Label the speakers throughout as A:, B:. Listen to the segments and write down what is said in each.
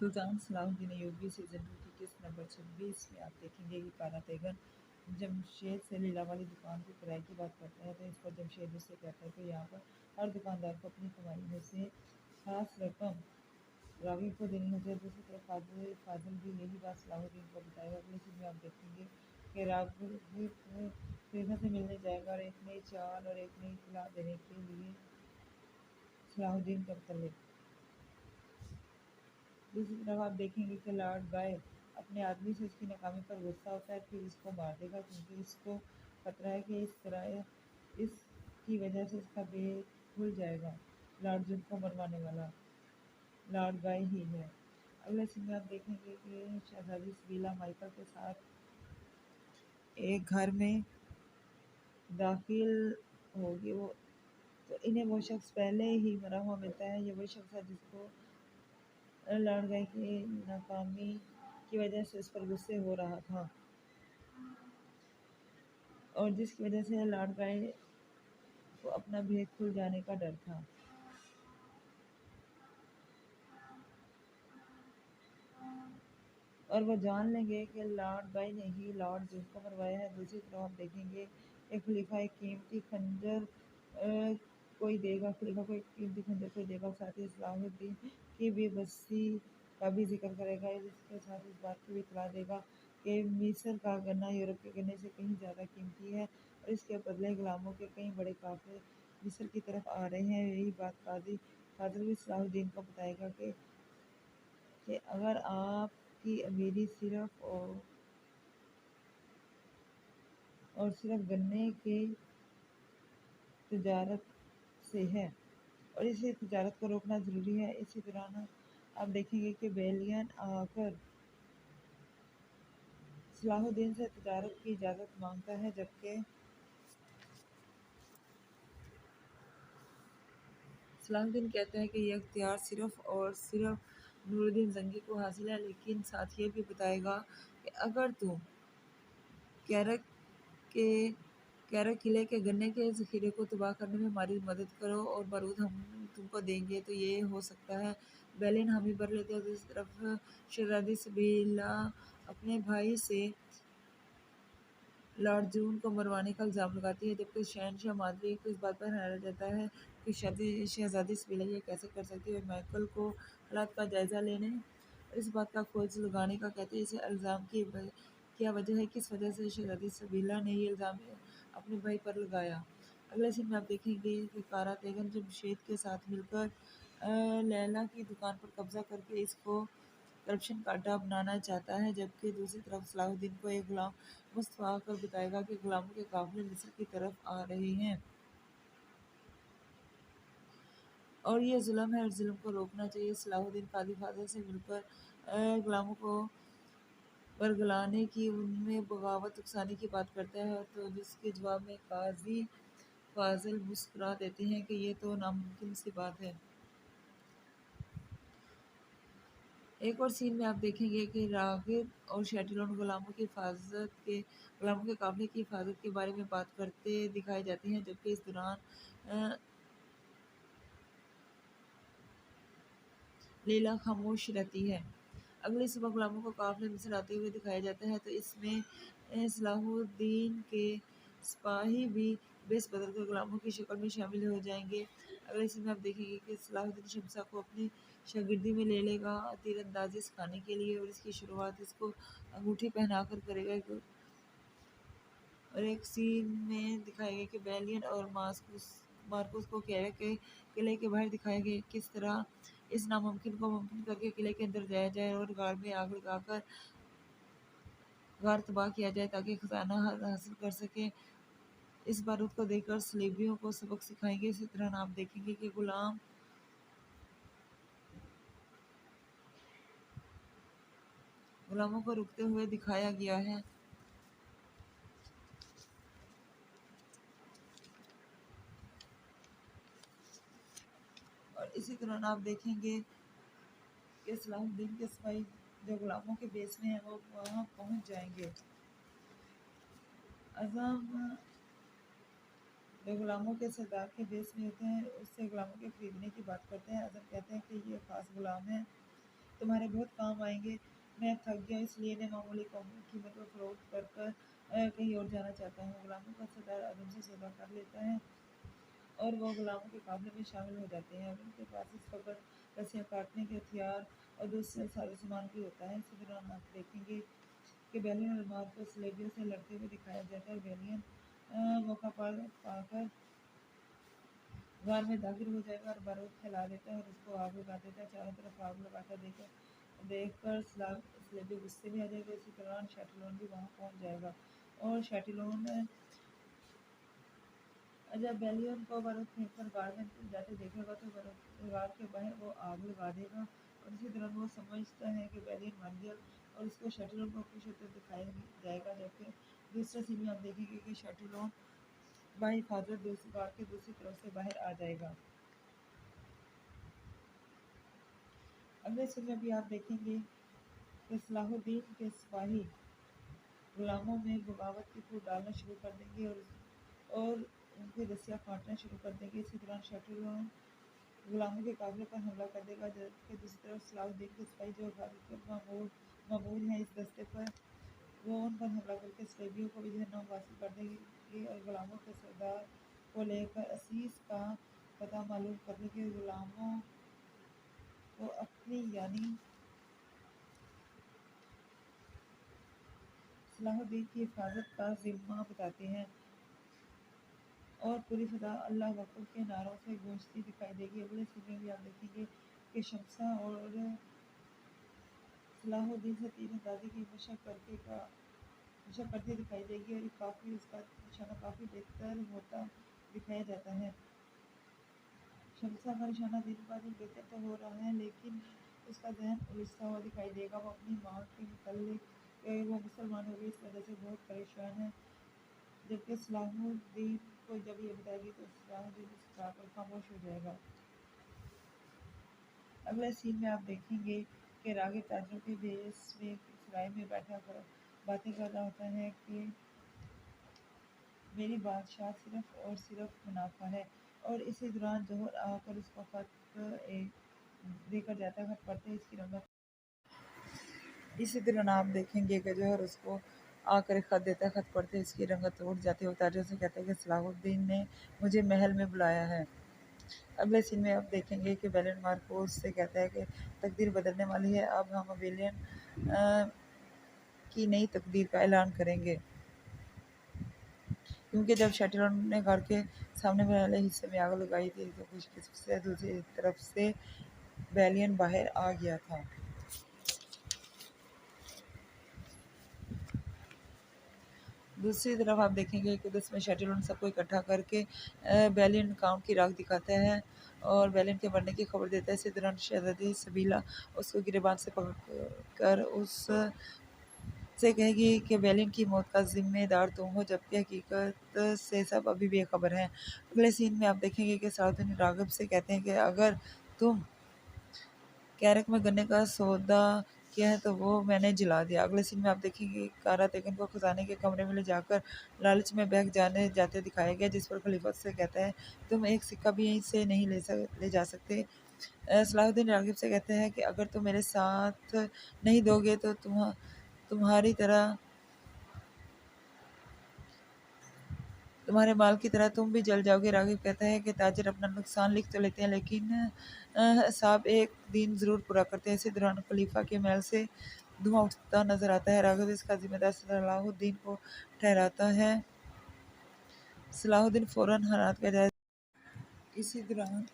A: سلطان صلاح الدین ایوبی سیزن 2 کی قسط نمبر 26 میں آپ دیکھیں گے کہ کارا تیغن جمشید سے لیلا والی دکان کے کرائے کی بات کرتا ہے تو اس پر جمشید اس سے کہتا ہے کہ یہاں پر ہر دکاندار کو اپنی کمائی میں سے خاص رقم راغب کو دینی ہوتی ہے۔ دوسری طرف فاضل بھی یہی بات صلاح الدین کو بتائے گا۔ اگلے سین میں آپ دیکھیں گے کہ راغب تیغن سے ملنے جائے گا اور ایک نئی چال اور ایک نئی اطلاع دینے کے لیے صلاح الدین کا متعلق۔ دوسری طرف آپ دیکھیں گے کہ لارڈ گائے اپنے آدمی سے اس کی ناکامی پر غصہ ہوتا ہے، پھر اس کو مار دے گا کیونکہ اس کو خطرہ ہے کہ اس کی وجہ سے اس کا بیٹ کھل جائے گا۔ لارڈ جون کو مروانے والا لارڈ گائے ہی ہے۔ اگلے سین میں آپ دیکھیں گے کہ شہزادی سبیلا مائیکل کے ساتھ ایک گھر میں داخل ہوگی تو انہیں وہ شخص پہلے ہی مرا ہوا ملتا ہے۔ یہ وہی شخص ہے جس کو لارڈ گائے کی ناکامی کی وجہ سے اس پر غصے ہو رہا تھا اور جس کی وجہ سے لارڈ گائے کو اپنا بھید کھل جانے کا ڈر تھا۔ اور وہ جان لیں گے کہ لارڈ گائے نے ہی لارڈ جون کو مروایا ہے۔ دوسری طرف آپ دیکھیں گے کہ خلیفہ ایک قیمتی خنجر کوئی دے گا ساتھ ہی صلاح الدین کی بے بسی کا بھی ذکر کرے گا۔ اس کے ساتھ اس بات کی بھی اطلاع دے گا کہ مصر کا گنا یورپ کے گنے سے کہیں زیادہ قیمتی ہے اور اس کے بدلے غلاموں کے کئی بڑے قافلے مصر کی طرف آ رہے ہیں۔ یہی بات فاضل بھی صلاح الدین کو بتائے گا کہ اگر آپ کی امیری صرف اور صرف گنے کے تجارت سے ہے اور اسی تجارت کو روکنا ضروری ہے۔ اسی دوران آپ دیکھیں گے کہ بیلین آ کر صلاح الدین سے تجارت کی اجازت مانگتا ہے، جبکہ صلاح الدین کہتا ہے کہ یہ اختیار صرف اور صرف نور الدین زنگی کو حاصل ہے، لیکن ساتھ یہ بھی بتائے گا کہ اگر تم کیرک قلعے کے گنے کے ذخیرے کو تباہ کرنے میں ہماری مدد کرو اور بارود ہم تم کو دیں گے تو یہ ہو سکتا ہے۔ بیلین حامی بھر لیتے ہیں۔ دوسری طرف شہزادی سبیلا اپنے بھائی سے لارڈ جون کو مروانے کا الزام لگاتی ہے، جبکہ شہنشاہ مادری کو اس بات پر حیران رہ جاتا ہے کہ شہزادی سبیلا یہ کیسے کر سکتی ہے۔ مائیکل کو حالات کا جائزہ لینے اور اس بات کا کھوج لگانے کا کہتے ہیں۔ اسے الزام کی کیا وجہ ہے، کس وجہ سے شہزادی سبیلا نے یہ الزام اپنے بھائی پر لگایا۔ اگلے سین میں آپ دیکھیں گے کہ کارا تیغن جمشید کے ساتھ مل کر لیلا کی دکان پر قبضہ کر کے اس کو کرپشن کا اڈا بنانا چاہتا ہے، جبکہ دوسری طرف صلاح الدین کو ایک غلام مصطفی کر بتائے گا کہ غلاموں کے قافلے مصر کی طرف آ رہے ہیں اور یہ ظلم ہے اور ظلم کو روکنا چاہیے۔ صلاح الدین قاضی فاضل سے مل کر غلاموں کو ورگلانے کی، ان میں بغاوت اکسانے کی بات کرتا ہے تو جس کے جواب میں قاضی فاضل مسکرا دیتے ہیں کہ یہ تو ناممکن سی بات ہے۔ ایک اور سین میں آپ دیکھیں گے کہ راغب اور شیٹلون غلاموں کے قافلے کی حفاظت کے بارے میں بات کرتے دکھائے جاتے ہیں، جبکہ اس دوران لیلا خاموش رہتی ہے۔ اگلی صبح غلاموں کو قافلے مصر آتے ہوئے دکھایا جاتا ہے تو اس میں صلاح الدین کے سپاہی بھی بھیس بدل کر غلاموں کی شکل میں شامل ہو جائیں گے۔ اگلے سین میں آپ دیکھیں گے کہ صلاح الدین شمسا کو اپنی شاگردی میں لے گا تیر اندازی سکھانے کے لیے اور اس کی شروعات اس کو انگوٹھی پہنا کر کرے گا۔ اور ایک سین میں دکھائے گئے کہ بیلین اور مارکوس کو قلعے کے باہر دکھائے گئے کس طرح اس ناممکن کو ممکن کر کے قلعے کے اندر جایا جائے اور غار میں آگ لگا کر غار تباہ کیا جائے تاکہ خزانہ حاصل کر سکیں۔ اس بارود کو دیکھ کر صلیبیوں کو سبق سکھائیں گے۔ اسی طرح آپ دیکھیں گے کہ غلاموں کو رکتے ہوئے دکھایا گیا ہے۔ اور اسی طرح آپ دیکھیں گے کہ صلاح الدین کے سپاہی جو غلاموں کے بیس میں ہیں وہ وہاں پہنچ جائیں گے۔ اعظم جو غلاموں کے سردار کے بیس میں ہوتے ہیں اس سے غلاموں کے خریدنے کی بات کرتے ہیں۔ اعظم کہتے ہیں کہ یہ خاص غلام ہیں तुम्हारे बहुत काम आएंगे। मैं अब थक गया, इसलिए ने मामूली कीमत पर फरोख्त कर कर कहीं और जाना चाहता हूँ। गुलामों का सरदार आदम से सौदा कर लेता है और वो गुलामों के काफिले में शामिल हो जाते हैं। अब उनके पास इस वक्त रस्सियाँ काटने के हथियार और दूसरे सारे सामान भी होता है। इसी दौरान आप देखेंगे कि बेलियन और मार्क को स्लेबियों से लड़ते हुए दिखाया जाता है। बेलियन मौका पाकर गार में दाखिल हो जाएगा और बारूद फैला देता है और उसको आग लगा देता है। चारों तरफ आग लगाता देखकर स्लेबी गुस्से में आ जाएगा। इसी दौरान शैटिलोन भी वहाँ पहुँच जाएगा और शैटिलोन जब बेलियन को बारूद फेंक कर गार में जाते देखेगा तो गार के बाहर वो आग लगा देगा और इसी दौरान वो समझता है कि बेलियन मर गया और उसको शैटिलोन को खुश होते दिखाया जाएगा। जबकि दूसरे सीन में आप देखेंगे कि शैटिलोन बाहिफाजत दूसरी गार के दूसरी तरफ से बाहर आ जाएगा। अगले सीन में भी आप देखेंगे कि सलाहुद्दीन के सिपाही गुलामों में बगावत की फूट डालना शुरू कर देंगे और उनकी रस्सियाँ काटना शुरू कर देंगे। इसी दौरान शैटिलोन गुलामों के काफिले पर हमला कर देगा। जबकि दूसरी तरफ सलाहुद्दीन के सिपाही जो ममूर हैं इस दस्ते पर, वो उन पर हमला करके स्लेबियों को भी जहन्नुम हासिल कर देंगे और गुलामों के सरदार को लेकर असीस का पता मालूम करने के गुलामों को अपनी यानी सलाहुद्दीन की हिफाजत का जिम्मा बताते हैं और पूरी फजा अल्लाह अकबर के नारों से गूंजती दिखाई देगी। अगले सीन में भी आप देखेंगे कि शमसा और सलाहुद्दीन से तीर अंदाजी की मशक करती दिखाई देगी और काफ़ी उसका निशाना काफ़ी बेहतर होता दिखाया जाता है। शमसा का निशाना दिन ब दिन बेहतर तो हो रहा है, लेकिन उसका जहन उलझता हुआ दिखाई देगा। वो अपनी माँ के मुतल्लिक वो मुसलमान हो गई, इस वजह से बहुत परेशान है। जबकि सलाहुद्दीन को जब ये बताएगी तो सलाहुद्दीन मुस्कुराकर खामोश हो जाएगा। अगले सीन में आप देखेंगे कि रागिब ताजरों के भेस में सराय में बैठा कर बातें कर रहा होता है कि मेरी बादशाह सिर्फ और सिर्फ मुनाफा है। और इसी दौरान जौहर आकर उसको खत देकर जाता है। खत पढ़ते ही इसकी रंगत इसी दौरान आप देखेंगे कि जौहर उसको आकर एक खत देता है। खत पढ़ते ही इसकी रंगत उड़ जाती है। वो ताजर से कहता है कि सलाहुद्दीन ने मुझे महल में बुलाया है। अगले सीन में आप देखेंगे कि बेलियन मार्कोस से कहता है कि तकदीर बदलने वाली है, अब हम बेलियन की नई तकदीर का ऐलान करेंगे। क्योंकि जब शैटिलोन ने घर के सामने वाले हिस्से में आग लगाई थी तो खुशकिस्मती से दूसरी तरफ से बेलियन बाहर आ गया था। दूसरी तरफ आप देखेंगे कि उसमें शैटिलोन सबको इकट्ठा करके बेलियन काउंट की राख दिखाता है और बेलियन के मरने की खबर देता है। इसी दौरान शहजादी सबीला उसको गिरबान से पकड़ कर उस से कहेगी कि बेलियन की मौत का जिम्मेदार तुम हो, जबकि हकीकत से सब अभी बेखबर हैं। अगले सीन में आप देखेंगे कि सलाहुद्दीन रागिब से कहते हैं कि अगर तुम कैरक में गन्ने का सौदा किया है तो वो मैंने जला दिया। अगले सीन में आप देखेंगे कारा तेगन को खजाने के कमरे में ले जाकर लालच में बहक जाते दिखाया गया, जिस पर खलीफा से कहता है तुम एक सिक्का भी यहीं से नहीं ले जा सकते। सलाहुद्दीन रागिब से कहते हैं कि अगर तुम मेरे साथ नहीं दोगे तो तुम्हारी तरह तुम्हारे माल की तरह तुम भी जल जाओगे। रागिब कहता है कि ताजिर अपना नुकसान लिख तो लेते हैं, लेकिन साहब एक दिन ज़रूर पूरा करते हैं। इसी दौरान खलीफा के महल से धुआं उठता नजर आता है। रागिब इसका जिम्मेदार सलाहुद्दीन को ठहराता है। सलाहुद्दीन फौरन हालात का जायजा इसी दौरान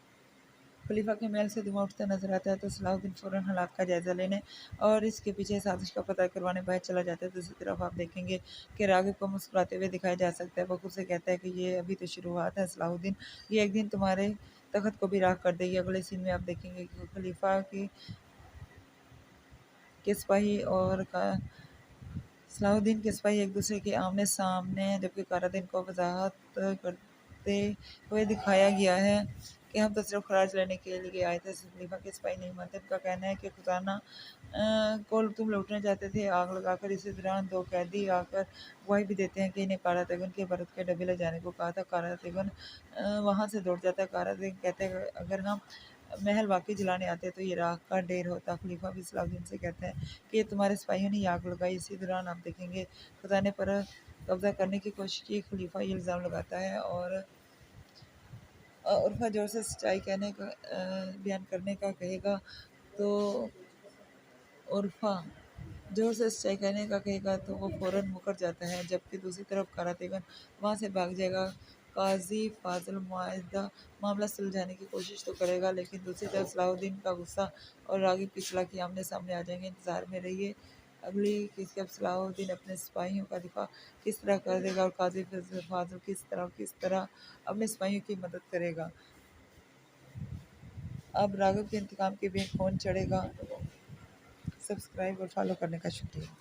A: खलीफा के महल से धुआं उठता नजर आता है तो सलाहुद्दीन फौरन हालात का जायजा लेने और इसके पीछे साजिश का पता करवाने बाहर चला जाता है। दूसरी तरफ आप देखेंगे कि रागिब को मुस्कुराते हुए दिखाया जा सकता है। वो खुद से कहता है कि ये अभी तो शुरुआत है सलाहुद्दीन, ये एक दिन तुम्हारे तख्त को भी राख कर देगी। अगले सीन में आप देखेंगे कि खलीफा के सिपाही और सलाहुद्दीन के सिपाही एक दूसरे के आमने सामने हैं, जबकि कारादीन को वजाहत करते हुए दिखाया गया है कि हम तो सिर्फ खराज लेने के लिए आए थे। खलीफा के सिपाही नहीं मानते। उनका कहना है कि खजाना को तुम लूटने जाते थे आग लगाकर। इसी दौरान दो कैदी आकर गवाही भी देते हैं कि इन्हें कारा तेगन के बारूद के डब्बे ले जाने को कहा था। कारा तेगन वहाँ से दौड़ जाता है। कारा तेगन कहते हैं अगर हम महल वाकई जलाने आते तो ये राख का ढेर होता। खलीफा भी सलाहुद्दीन से कहता है कि ये तुम्हारे सिपाहियों ने आग लगाई। इसी दौरान आप देखेंगे खजाने पर कब्जा करने की कोशिश की। खलीफा ये इल्ज़ाम लगाता है और उर्फा जोर से सच्चाई बयान करने का कहेगा तो उर्फा जोर से सच्चाई कहने का कहेगा तो वो फौरन मुकर जाता है, जबकि दूसरी तरफ कारातेगन वहाँ से भाग जाएगा। काजी फाजल मामला सुलझाने की कोशिश तो करेगा, लेकिन दूसरी तरफ सलाहुद्दीन का गुस्सा और रागी की चालाकी आमने सामने आ जाएंगे। इंतजार में रहिए अगली किसके। अब सलाहुद्दीन अपने सिपाहियों का दिफा किस तरह कर देगा और काजी फाजल किस तरह अपने सिपाहियों की मदद करेगा। अब राघव के इंतकाम के भी कौन चढ़ेगा। सब्सक्राइब और फॉलो करने का शुक्रिया।